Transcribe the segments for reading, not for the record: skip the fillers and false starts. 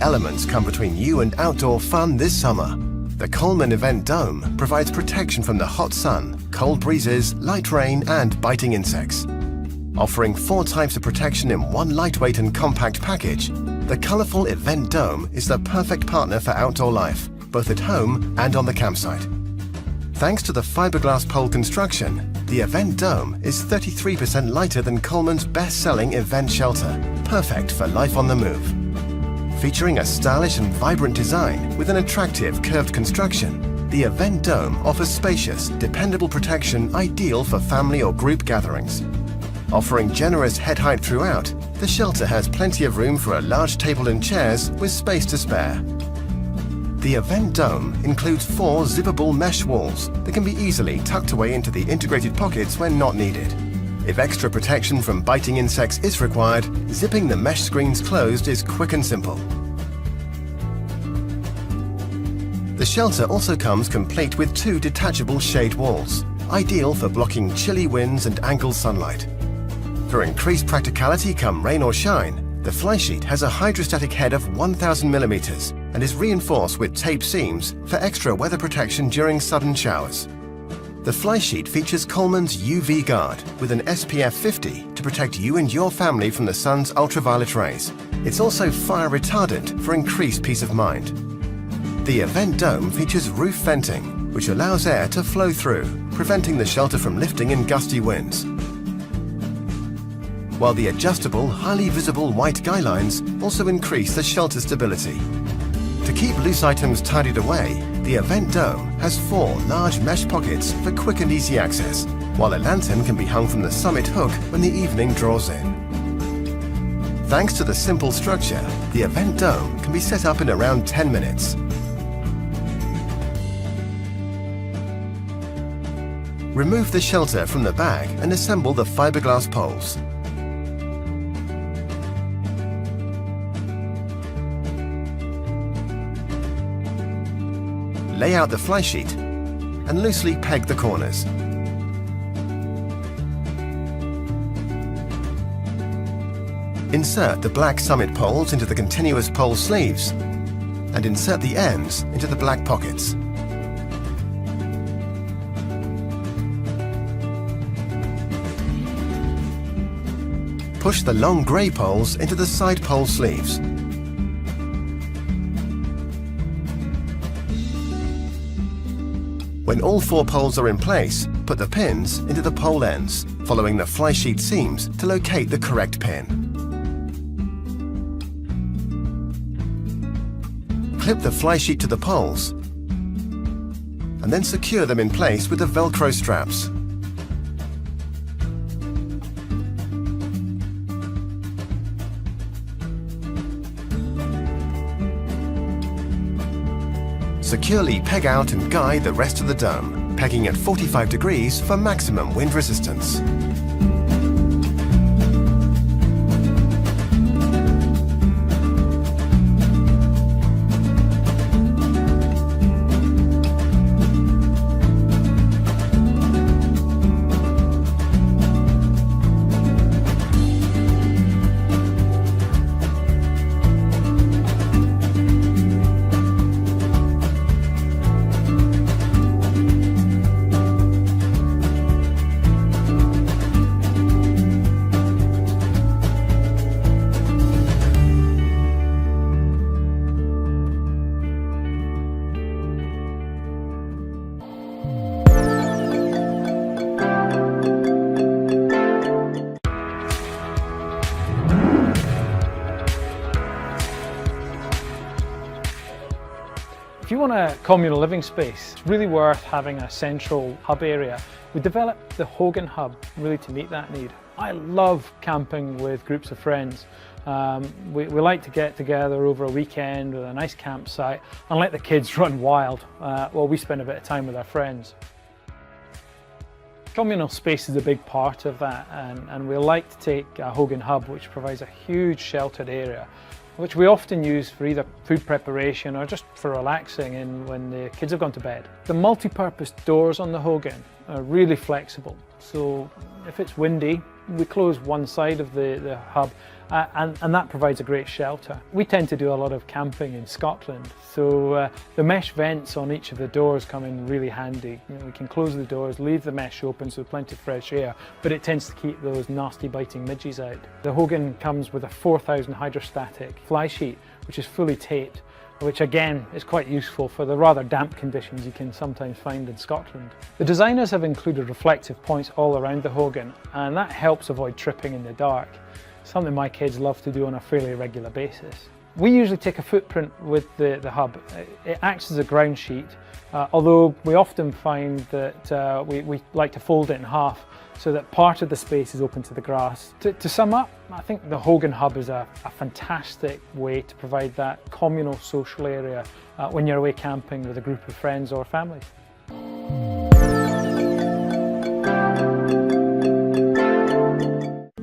elements come between you and outdoor fun this summer. The Coleman Event Dome provides protection from the hot sun, cold breezes, light rain and biting insects. Offering 4 types of protection in one lightweight and compact package, the colourful Event Dome is the perfect partner for outdoor life, both at home and on the campsite. Thanks to the fiberglass pole construction, the Event Dome is 33% lighter than Coleman's best-selling Event Shelter, perfect for life on the move. Featuring a stylish and vibrant design with an attractive curved construction, the Event Dome offers spacious, dependable protection ideal for family or group gatherings. Offering generous head height throughout, the shelter has plenty of room for a large table and chairs with space to spare. The Event Dome includes 4 zippable mesh walls that can be easily tucked away into the integrated pockets when not needed. If extra protection from biting insects is required, zipping the mesh screens closed is quick and simple. The shelter also comes complete with 2 detachable shade walls, ideal for blocking chilly winds and angled sunlight. For increased practicality come rain or shine, the fly sheet has a hydrostatic head of 1000 millimeters and is reinforced with tape seams for extra weather protection during sudden showers. The fly sheet features Coleman's UV guard with an SPF 50 to protect you and your family from the sun's ultraviolet rays. It's also fire retardant for increased peace of mind. The Event Dome features roof venting, which allows air to flow through, preventing the shelter from lifting in gusty winds. While the adjustable, highly visible white guy lines also increase the shelter stability. To keep loose items tidied away, the Event Dome has 4 large mesh pockets for quick and easy access, while a lantern can be hung from the summit hook when the evening draws in. Thanks to the simple structure, the Event Dome can be set up in around 10 minutes. Remove the shelter from the bag and assemble the fiberglass poles. Lay out the fly sheet and loosely peg the corners. Insert the black summit poles into the continuous pole sleeves and insert the ends into the black pockets. Push the long grey poles into the side pole sleeves. When all 4 poles are in place, put the pins into the pole ends, following the fly sheet seams to locate the correct pin. Clip the fly sheet to the poles and then secure them in place with the Velcro straps. Securely peg out and guide the rest of the dome, pegging at 45 degrees for maximum wind resistance. If you want a communal living space, it's really worth having a central hub area. We developed the Hogan Hub really to meet that need. I love camping with groups of friends. We like to get together over a weekend with a nice campsite and let the kids run wild while we spend a bit of time with our friends. Communal space is a big part of that, and we like to take a Hogan Hub, which provides a huge sheltered area, which we often use for either food preparation or just for relaxing in when the kids have gone to bed. The multi-purpose doors on the Hogan are really flexible. So if it's windy, we close one side of the hub and that provides a great shelter. We tend to do a lot of camping in Scotland, so the mesh vents on each of the doors come in really handy. You know, we can close the doors, leave the mesh open so plenty of fresh air, but it tends to keep those nasty biting midges out. The Hogan comes with a 4000 hydrostatic fly sheet, which is fully taped, which again is quite useful for the rather damp conditions you can sometimes find in Scotland. The designers have included reflective points all around the Hogan, and that helps avoid tripping in the dark, something my kids love to do on a fairly regular basis. We usually take a footprint with the hub. It acts as a ground sheet, although we often find that we like to fold it in half so that part of the space is open to the grass. To sum up, I think the Hogan hub is a fantastic way to provide that communal social area when you're away camping with a group of friends or family.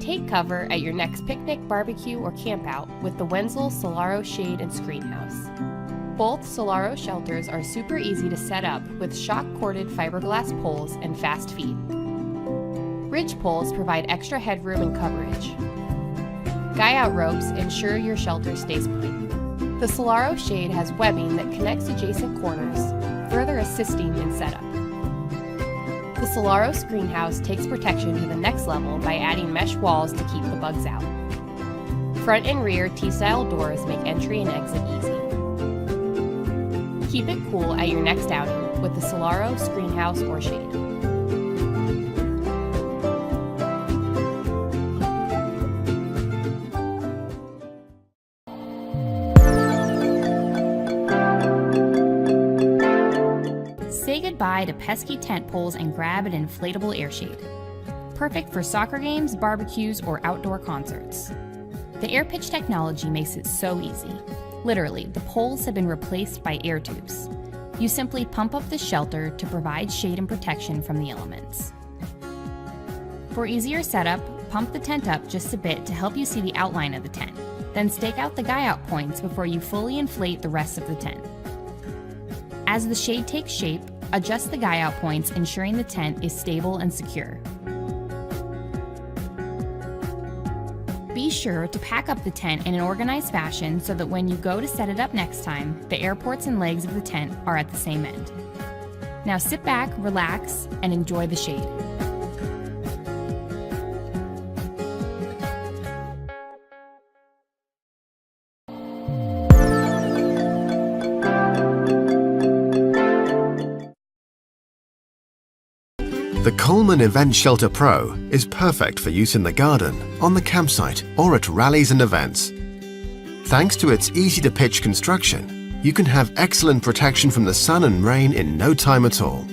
Take cover at your next picnic, barbecue, or campout with the Wenzel Solaro Shade and Screen House. Both Solaro shelters are super easy to set up with shock-corded fiberglass poles and fast feed. Ridge poles provide extra headroom and coverage. Guy-out ropes ensure your shelter stays put. The Solaro Shade has webbing that connects adjacent corners, further assisting in setup. The Solaro Screen House takes protection to the next level by adding mesh walls to keep the bugs out. Front and rear T-style doors make entry and exit easy. Keep it cool at your next outing with the Solaro Screen House or Shade. Say goodbye to pesky tent poles and grab an inflatable Airshade. Perfect for soccer games, barbecues, or outdoor concerts. The air pitch technology makes it so easy. Literally, the poles have been replaced by air tubes. You simply pump up the shelter to provide shade and protection from the elements. For easier setup, pump the tent up just a bit to help you see the outline of the tent. Then stake out the guy-out points before you fully inflate the rest of the tent. As the shade takes shape, adjust the guy-out points, ensuring the tent is stable and secure. Be sure to pack up the tent in an organized fashion so that when you go to set it up next time, the air ports and legs of the tent are at the same end. Now sit back, relax, and enjoy the shade. The Coleman Event Shelter Pro is perfect for use in the garden, on the campsite, or at rallies and events. Thanks to its easy-to-pitch construction, you can have excellent protection from the sun and rain in no time at all.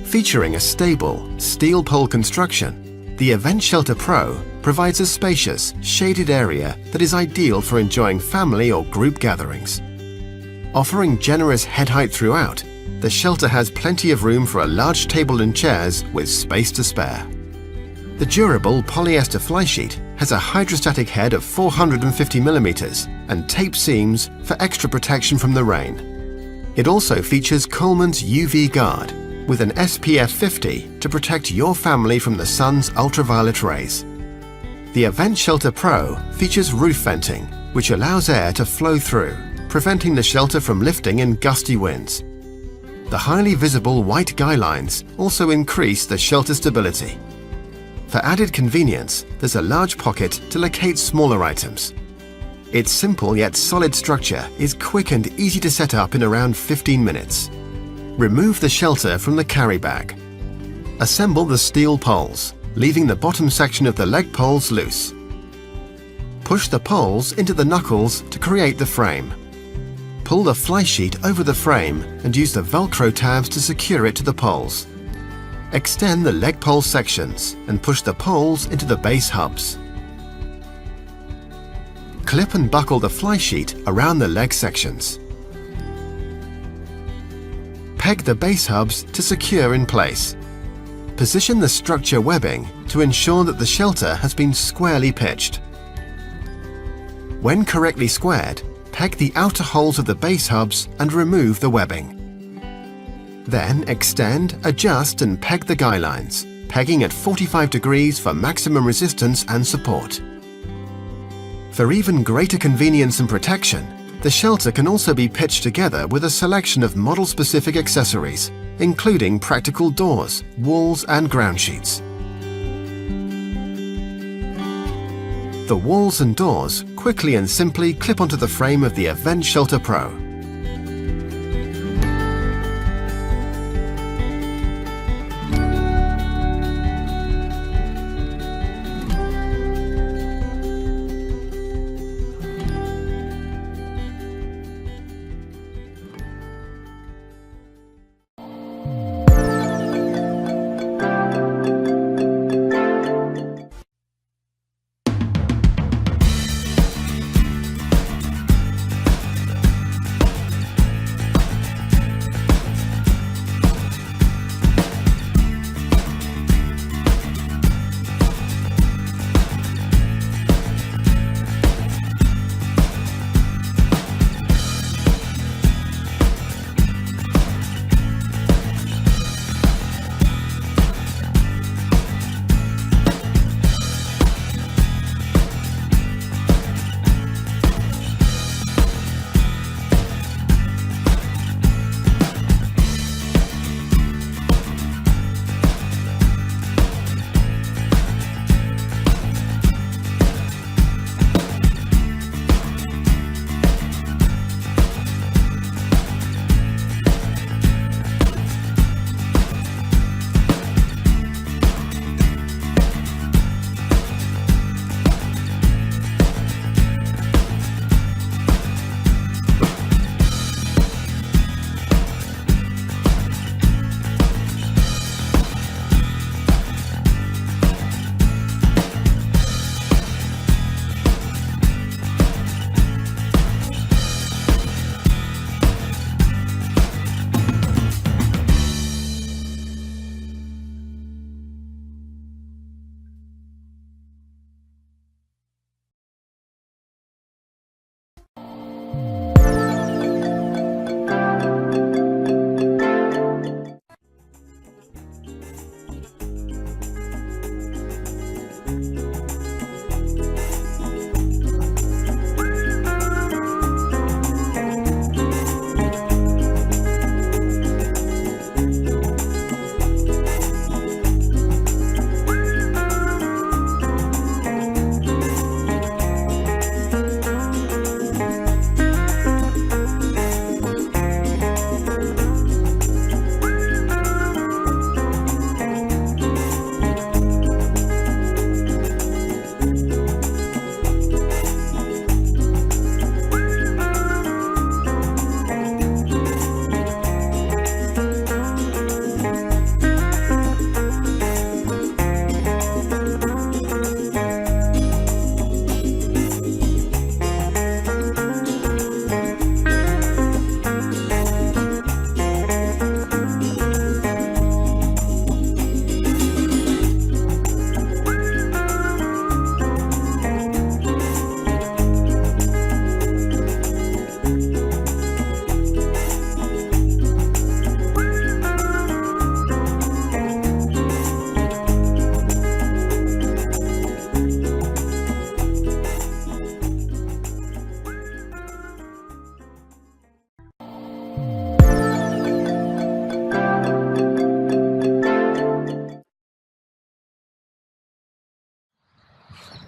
Featuring a stable, steel pole construction, the Event Shelter Pro provides a spacious, shaded area that is ideal for enjoying family or group gatherings. Offering generous head height throughout, the shelter has plenty of room for a large table and chairs with space to spare. The durable polyester fly sheet has a hydrostatic head of 450 mm and tape seams for extra protection from the rain. It also features Coleman's UV guard with an SPF 50 to protect your family from the sun's ultraviolet rays. The Event Shelter Pro features roof venting, which allows air to flow through, preventing the shelter from lifting in gusty winds. The highly visible white guy lines also increase the shelter stability. For added convenience, there's a large pocket to locate smaller items. Its simple yet solid structure is quick and easy to set up in around 15 minutes. Remove the shelter from the carry bag. Assemble the steel poles, leaving the bottom section of the leg poles loose. Push the poles into the knuckles to create the frame. Pull the fly sheet over the frame and use the Velcro tabs to secure it to the poles. Extend the leg pole sections and push the poles into the base hubs. Clip and buckle the fly sheet around the leg sections. Peg the base hubs to secure in place. Position the structure webbing to ensure that the shelter has been squarely pitched. When correctly squared, peg the outer holes of the base hubs and remove the webbing. Then extend, adjust and peg the guy lines, pegging at 45 degrees for maximum resistance and support. For even greater convenience and protection, the shelter can also be pitched together with a selection of model-specific accessories, including practical doors, walls and ground sheets. The walls and doors quickly and simply clip onto the frame of the Event Shelter Pro.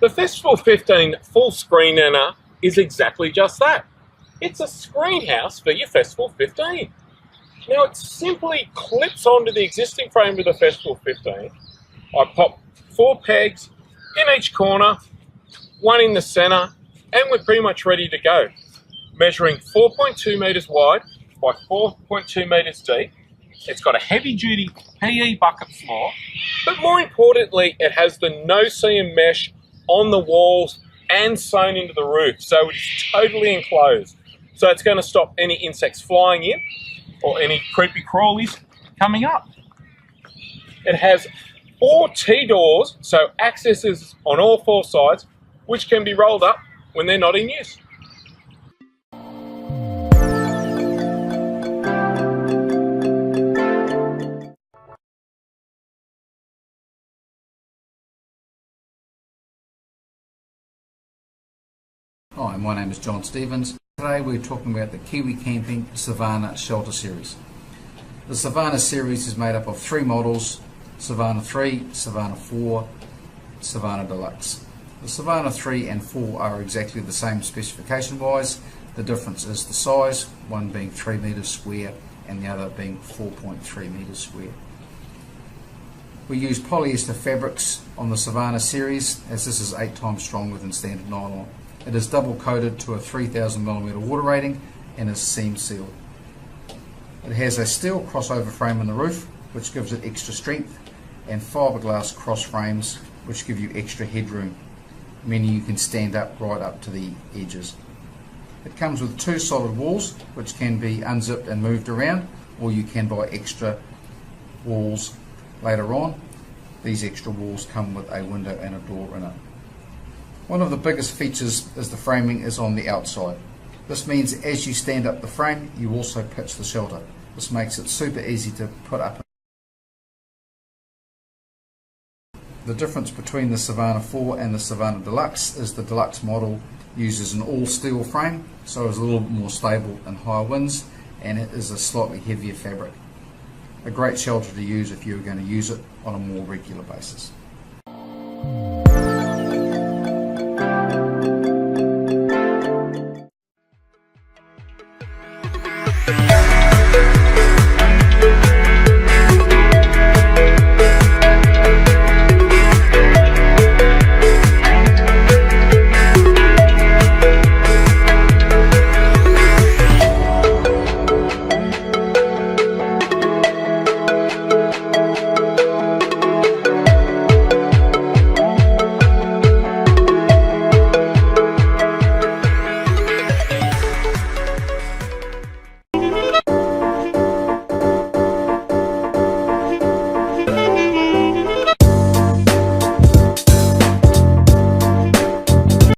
The Festival 15 full screen Nana is exactly just that. It's a screen house for your Festival 15. Now it simply clips onto the existing frame of the Festival 15. I pop 4 pegs in each corner, 1 in the centre, and we're pretty much ready to go. Measuring 4.2 metres wide by 4.2 metres deep. It's got a heavy duty PE bucket floor, but more importantly, it has the no-seam mesh on the walls and sewn into the roof, so it's totally enclosed. So it's going to stop any insects flying in or any creepy crawlies coming up. It has 4 T-doors, so accesses on all 4 sides, which can be rolled up when they're not in use. Hi, my name is John Stevens. Today we're talking about the Kiwi Camping Savannah Shelter Series. The Savannah series is made up of 3 models: Savannah 3, Savannah 4, Savannah Deluxe. The Savannah 3 and 4 are exactly the same specification wise. The difference is the size, one being 3 metres square and the other being 4.3 metres square. We use polyester fabrics on the Savannah series, as this is 8 times stronger than standard nylon. It is double coated to a 3000mm water rating and is seam sealed. It has a steel crossover frame on the roof, which gives it extra strength, and fiberglass cross frames, which give you extra headroom, meaning you can stand up right up to the edges. It comes with 2 solid walls, which can be unzipped and moved around, or you can buy extra walls later on. These extra walls come with a window and a door in it. One of the biggest features is the framing is on the outside. This means as you stand up the frame, you also pitch the shelter. This makes it super easy to put up. The difference between the Savannah 4 and the Savannah Deluxe is the Deluxe model uses an all steel frame, so it's a little bit more stable in high winds, and it is a slightly heavier fabric. A great shelter to use if you're going to use it on a more regular basis.